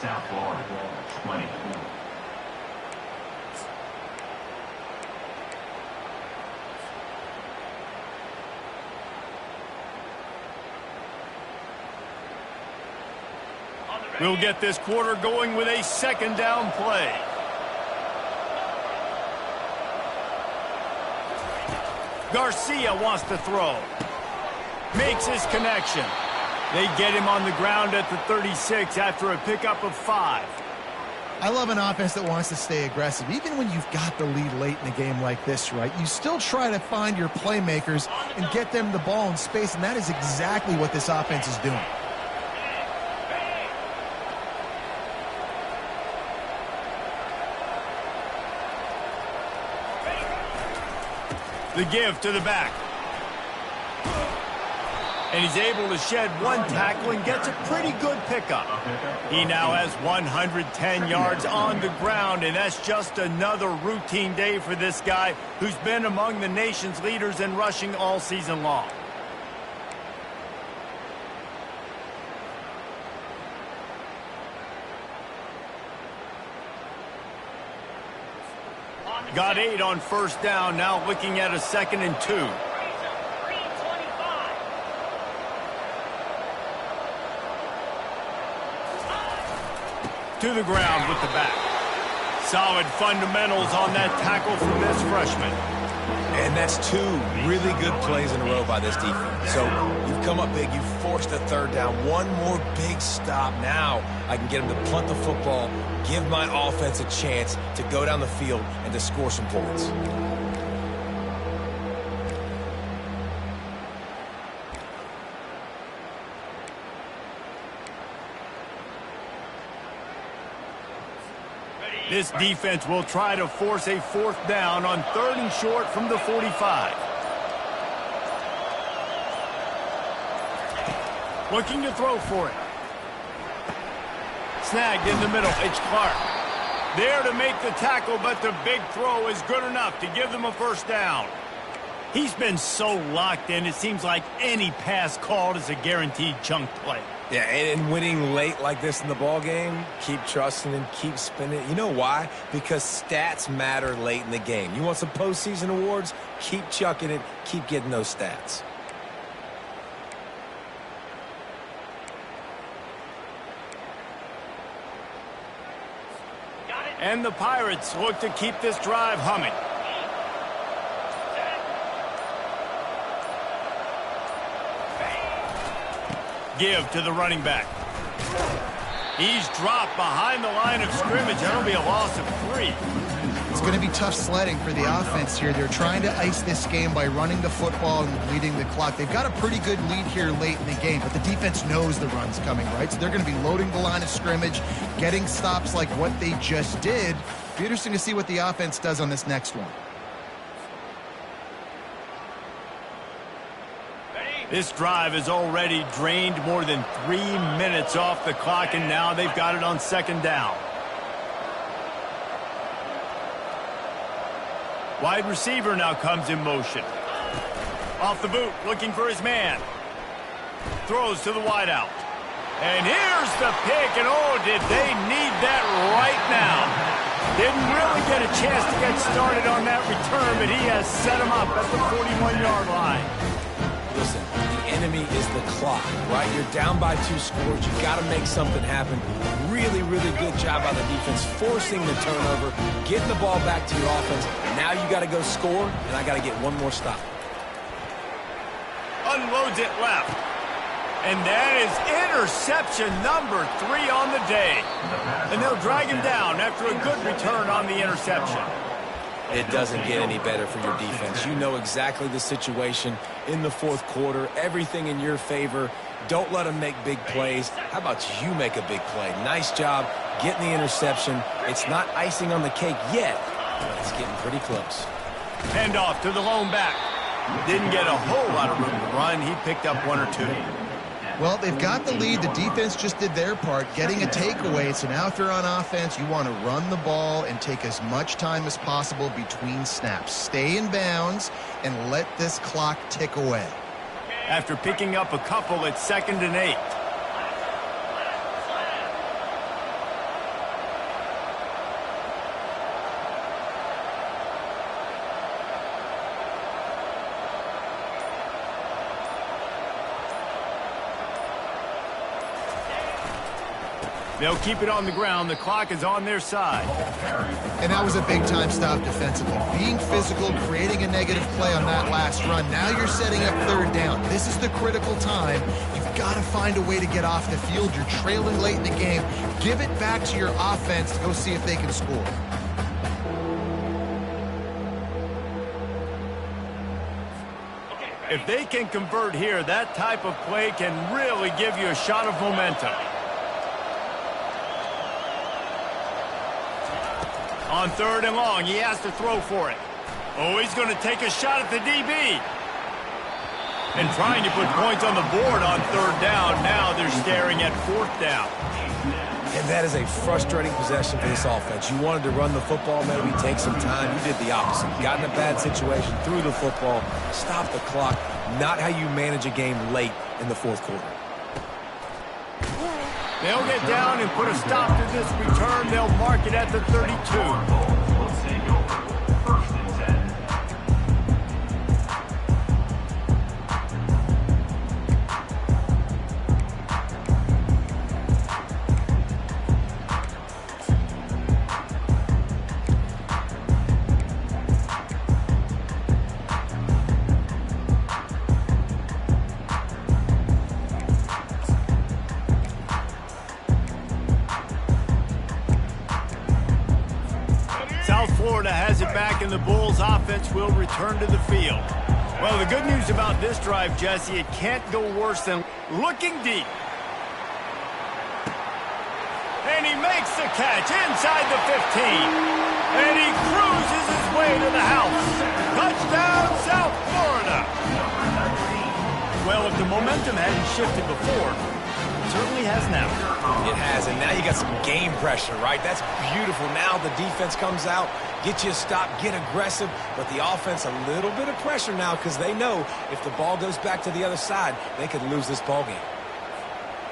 South Florida 20. We'll get this quarter going with a 2nd down play. Garcia wants to throw. Makes his connection. They get him on the ground at the 36 after a pickup of 5. I love an offense that wants to stay aggressive. Even when you've got the lead late in a game like this, right, you still try to find your playmakers and get them the ball in space, and that is exactly what this offense is doing. The give to the back. And he's able to shed one tackle and gets a pretty good pickup. He now has 110 yards on the ground, and that's just another routine day for this guy who's been among the nation's leaders in rushing all season long. Got 8 on first down, now looking at a 2nd and 2. To the ground with the back. Solid fundamentals on that tackle from this freshman. And that's 2 really good plays in a row by this defense. So you've come up big, you've forced a 3rd down. One more big stop. Now I can get him to punt the football, give my offense a chance to go down the field and to score some points. This defense will try to force a 4th down on 3rd and short from the 45. Looking to throw for it. Snagged in the middle. It's Clark. There to make the tackle, but the big throw is good enough to give them a 1st down. He's been so locked in, it seems like any pass called is a guaranteed chunk play. Yeah, and winning late like this in the ball game, keep trusting and keep spinning. You know why? Because stats matter late in the game. You want some postseason awards? Keep chucking it. Keep getting those stats. And the Pirates look to keep this drive humming. Give to the running back. He's dropped behind the line of scrimmage. That'll be a loss of 3. It's going to be tough sledding for the offense here. They're trying to ice this game by running the football and bleeding the clock. They've got a pretty good lead here late in the game, but the defense knows the run's coming, right? So they're going to be loading the line of scrimmage, getting stops like what they just did. Be interesting to see what the offense does on this next one. This drive has already drained more than 3 minutes off the clock, and now they've got it on 2nd down. Wide receiver now comes in motion. Off the boot, looking for his man. Throws to the wideout. And here's the pick, and oh, did they need that right now. Didn't really get a chance to get started on that return, but he has set him up at the 41-yard line. Listen, the enemy is the clock, right? You're down by 2 scores. You got to make something happen. Really, really good job by the defense, forcing the turnover, getting the ball back to your offense. Now you got to go score, and I got to get one more stop. Unloads it left. And that is interception number 3 on the day. And they'll drag him down after a good return on the interception. It doesn't get any better for your defense. You know exactly the situation in the 4th quarter. Everything in your favor. Don't let them make big plays. How about you make a big play? Nice job getting the interception. It's not icing on the cake yet, but it's getting pretty close. Hand off to the lone back. Didn't get a whole lot of room to run. He picked up 1 or 2. Well, they've got the lead. The defense just did their part, getting a takeaway. So now if you're on offense, you want to run the ball and take as much time as possible between snaps. Stay in bounds and let this clock tick away. After picking up a couple at 2nd and 8. They'll keep it on the ground. The clock is on their side. And that was a big-time stop defensively. Being physical, creating a negative play on that last run. Now you're setting up 3rd down. This is the critical time. You've got to find a way to get off the field. You're trailing late in the game. Give it back to your offense to go see if they can score. If they can convert here, that type of play can really give you a shot of momentum. On 3rd and long, he has to throw for it. Oh, he's going to take a shot at the DB. And trying to put points on the board on third down. Now they're staring at fourth down. And that is a frustrating possession for this offense. You wanted to run the football, maybe take some time. You did the opposite. You got in a bad situation, threw the football, stopped the clock. Not how you manage a game late in the fourth quarter. They'll get down and put a stop to this return. They'll mark it at the 32. Will take over. First and 10. South Florida has it back, and the Bulls offense will return to the field. Well, the good news about this drive, Jesse, it can't go worse than looking deep. And he makes the catch inside the 15. And he cruises his way to the house. Touchdown, South Florida. Well, if the momentum hadn't shifted before, it certainly has now. It has, and now you got some game pressure, right? That's beautiful. Now the defense comes out, get you a stop, get aggressive, but the offense a little bit of pressure now because they know if the ball goes back to the other side, they could lose this ball game.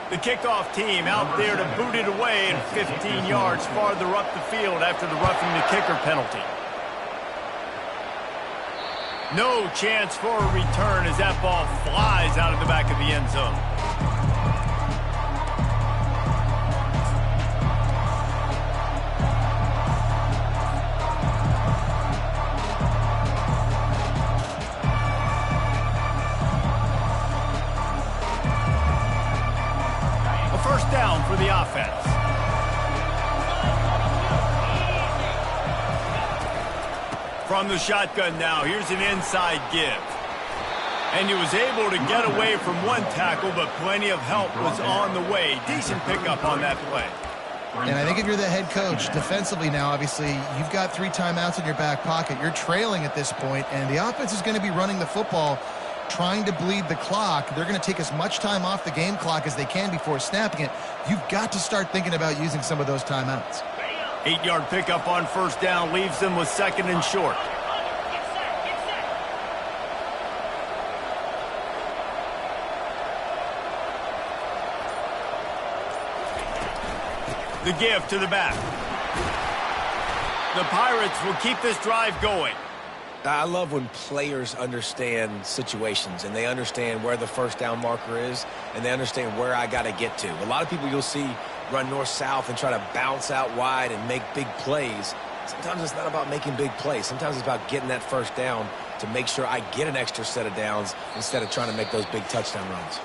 The kickoff team out there to boot it away and 15 yards farther up the field after the roughing the kicker penalty. No chance for a return as that ball flies out of the back of the end zone. First down for the offense. From the shotgun now, here's an inside give. And he was able to get away from one tackle, but plenty of help was on the way. Decent pickup on that play. And I think if you're the head coach, defensively now, obviously, you've got 3 timeouts in your back pocket. You're trailing at this point, and the offense is going to be running the football, trying to bleed the clock. They're going to take as much time off the game clock as they can before snapping it. You've got to start thinking about using some of those timeouts. 8-yard pickup on first down leaves them with second and short. The give to the back. The Pirates will keep this drive going. I love when players understand situations and they understand where the first down marker is and they understand where I got to get to. A lot of people you'll see run north-south and try to bounce out wide and make big plays. Sometimes it's not about making big plays. Sometimes it's about getting that first down to make sure I get an extra set of downs instead of trying to make those big touchdown runs.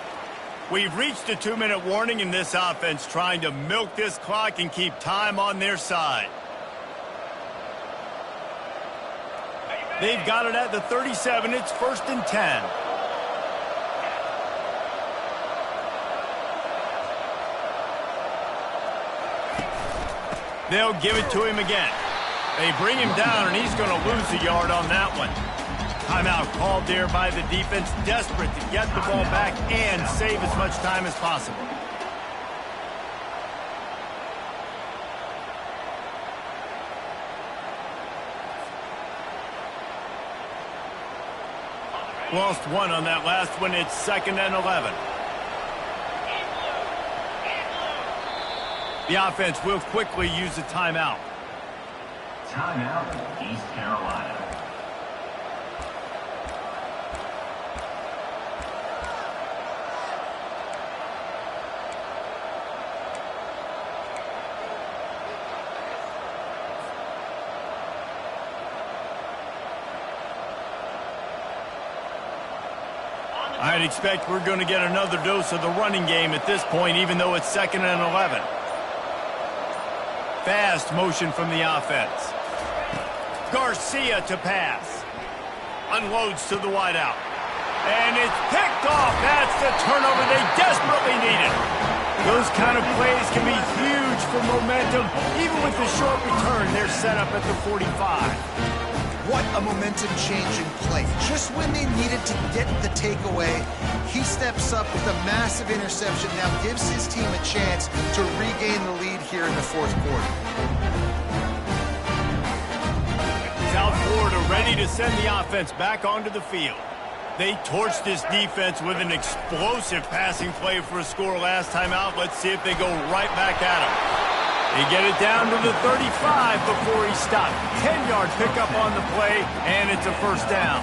We've reached a 2-minute warning in this offense, trying to milk this clock and keep time on their side. They've got it at the 37. It's first and 10. They'll give it to him again. They bring him down, and he's going to lose a yard on that one. Timeout called there by the defense, desperate to get the ball back and save as much time as possible. Lost one on that last one. It's second and 11. The offense will quickly use a timeout. Timeout, East Carolina. I'd expect we're going to get another dose of the running game at this point, even though it's second and 11. Fast motion from the offense. Garcia to pass. Unloads to the wideout. And it's picked off. That's the turnover they desperately needed. Those kind of plays can be huge for momentum. Even with the short return, they're set up at the 45. What a momentum-changing play. Just when they needed to get the takeaway, he steps up with a massive interception, now gives his team a chance to regain the lead here in the fourth quarter. South Florida ready to send the offense back onto the field. They torched this defense with an explosive passing play for a score last time out. Let's see if they go right back at him. They get it down to the 35 before he stopped. 10-yard pickup on the play, and it's a first down.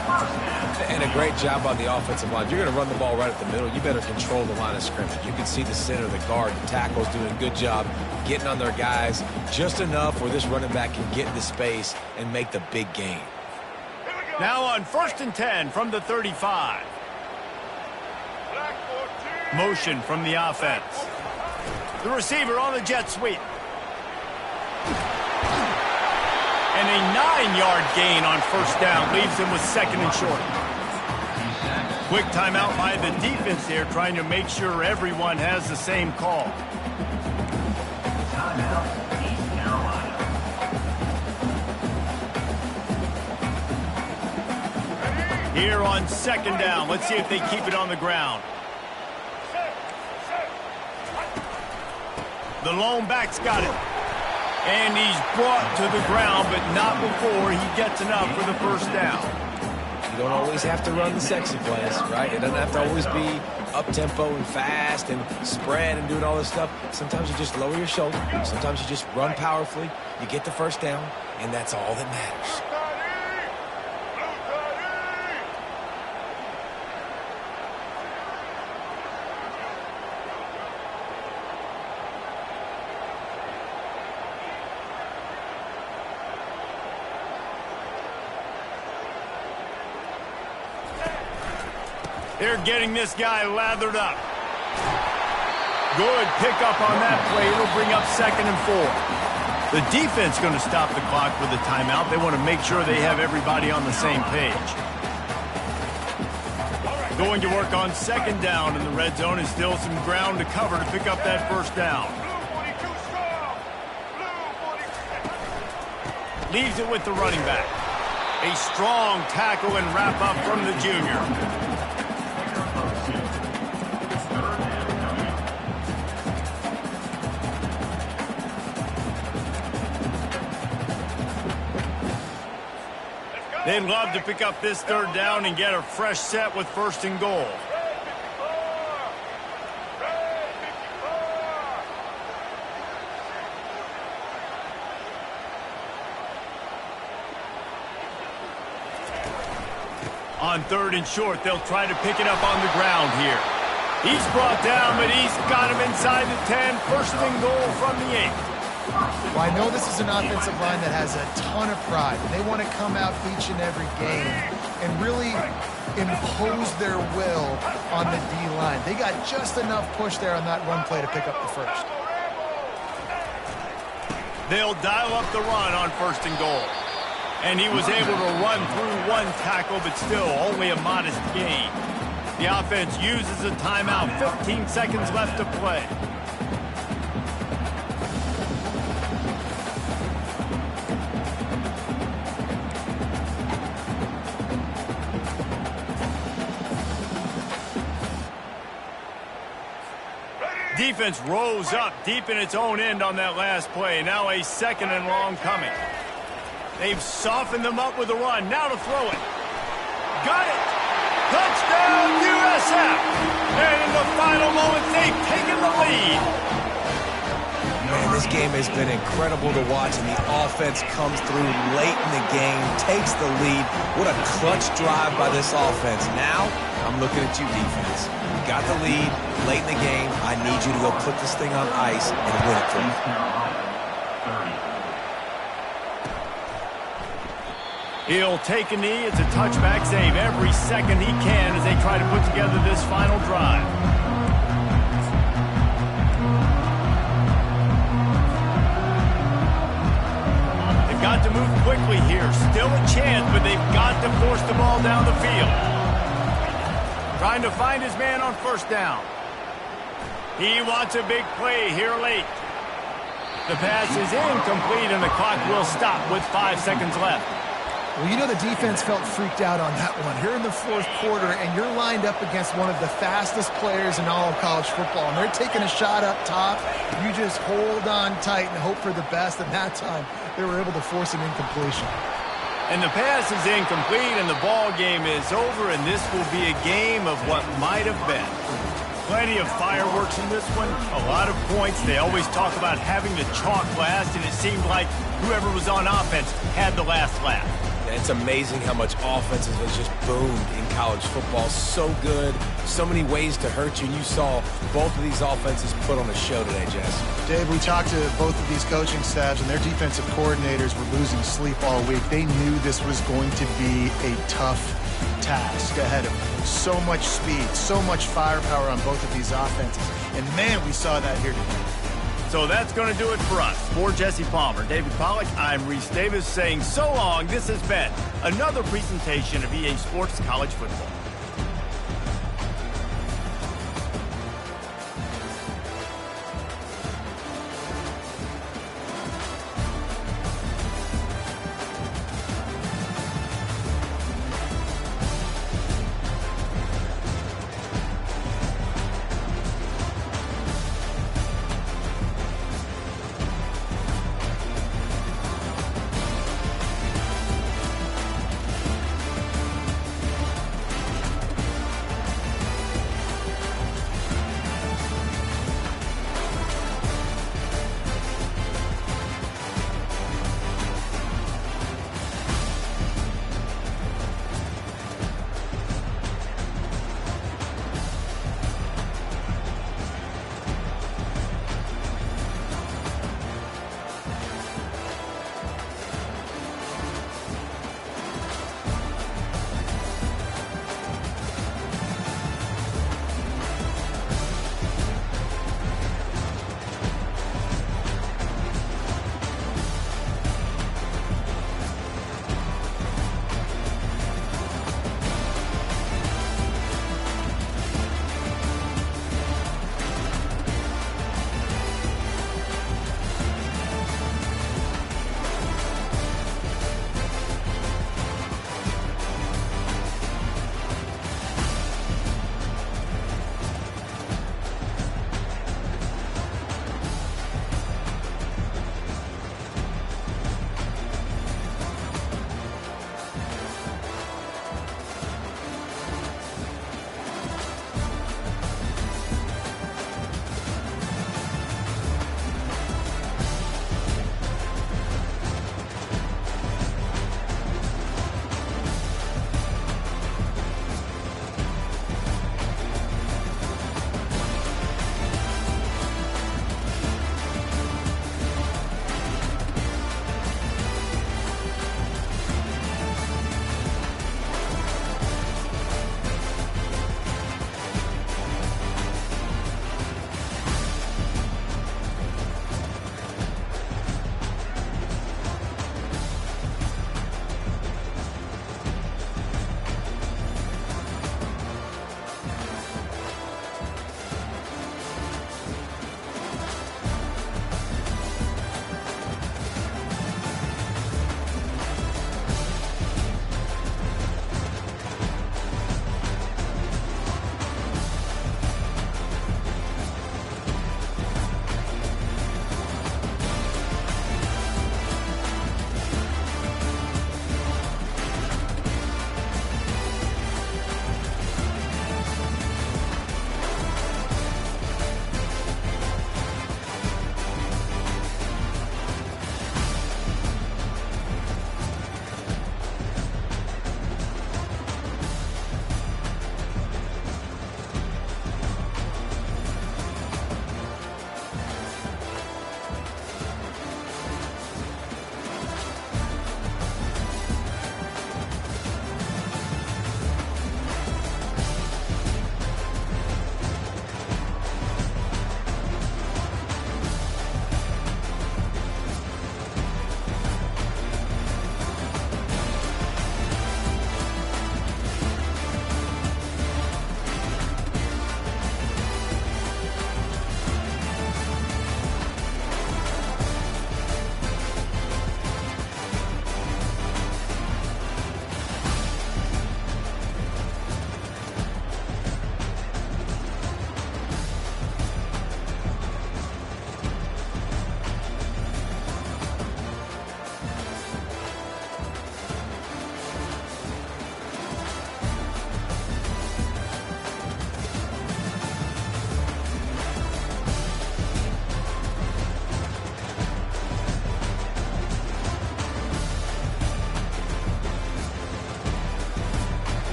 And a great job on the offensive line. You're going to run the ball right at the middle. You better control the line of scrimmage. You can see the center, the guard, the tackle's doing a good job getting on their guys just enough where this running back can get into space and make the big gain. Now on 1st and 10 from the 35. Motion from the offense. The receiver on the jet sweep. And a 9-yard gain on first down leaves him with 2nd and short. Quick timeout by the defense there, trying to make sure everyone has the same call. Timeout, East Carolina. Here on 2nd down, let's see if they keep it on the ground. The lone back's got it. And he's brought to the ground, but not before he gets enough for the first down. You don't always have to run the sexy plays, right? It doesn't have to always be up-tempo and fast and spread and doing all this stuff. Sometimes you just lower your shoulder. Sometimes you just run powerfully. You get the first down, and that's all that matters. They're getting this guy lathered up. Good pickup on that play. It'll bring up 2nd and 4. The defense going to stop the clock with a timeout. They want to make sure they have everybody on the same page. Going to work on 2nd down in the red zone, and still some ground to cover to pick up that first down. Leaves it with the running back. A strong tackle and wrap up from the junior. They'd love to pick up this 3rd down and get a fresh set with 1st and goal. On 3rd and short, they'll try to pick it up on the ground here. He's brought down, but he's got him inside the 10. 1st and goal from the 8. Well, I know this is an offensive line that has a ton of pride. They want to come out each and every game and really impose their will on the D-line. They got just enough push there on that run play to pick up the first. They'll dial up the run on 1st and goal. And he was able to run through one tackle, but still only a modest gain. The offense uses a timeout. 15 seconds left to play. Defense rose up deep in its own end on that last play. Now a 2nd and long coming. They've softened them up with a run. Now to throw it. Got it. Touchdown, USF. And in the final moments, they've taken the lead. Man, this game has been incredible to watch, and the offense comes through late in the game, takes the lead. What a clutch drive by this offense. Now, I'm looking at you, defense. You got the lead late in the game. I need you to go put this thing on ice and win it for me. He'll take a knee. It's a touchback save every second he can as they try to put together this final drive. They've got to move quickly here. Still a chance, but they've got to force the ball down the field. Trying to find his man on 1st down. He wants a big play here late. The pass is incomplete, and the clock will stop with 5 seconds left. Well, you know the defense felt freaked out on that one. Here in the fourth quarter, and you're lined up against one of the fastest players in all of college football, and they're taking a shot up top. You just hold on tight and hope for the best, and that time they were able to force an incompletion. And the pass is incomplete, and the ball game is over, and this will be a game of what might have been. Plenty of fireworks in this one, a lot of points. They always talk about having the chalk last, and it seemed like whoever was on offense had the last laugh. It's amazing how much offenses has just boomed in college football. So good, so many ways to hurt you. And you saw both of these offenses put on a show today, Jess. Dave, we talked to both of these coaching staffs, and their defensive coordinators were losing sleep all week. They knew this was going to be a tough task ahead of them. So much speed, so much firepower on both of these offenses. And, man, we saw that here today. So that's going to do it for us. For Jesse Palmer, David Pollack, I'm Reese Davis saying so long. This has been another presentation of EA Sports College Football.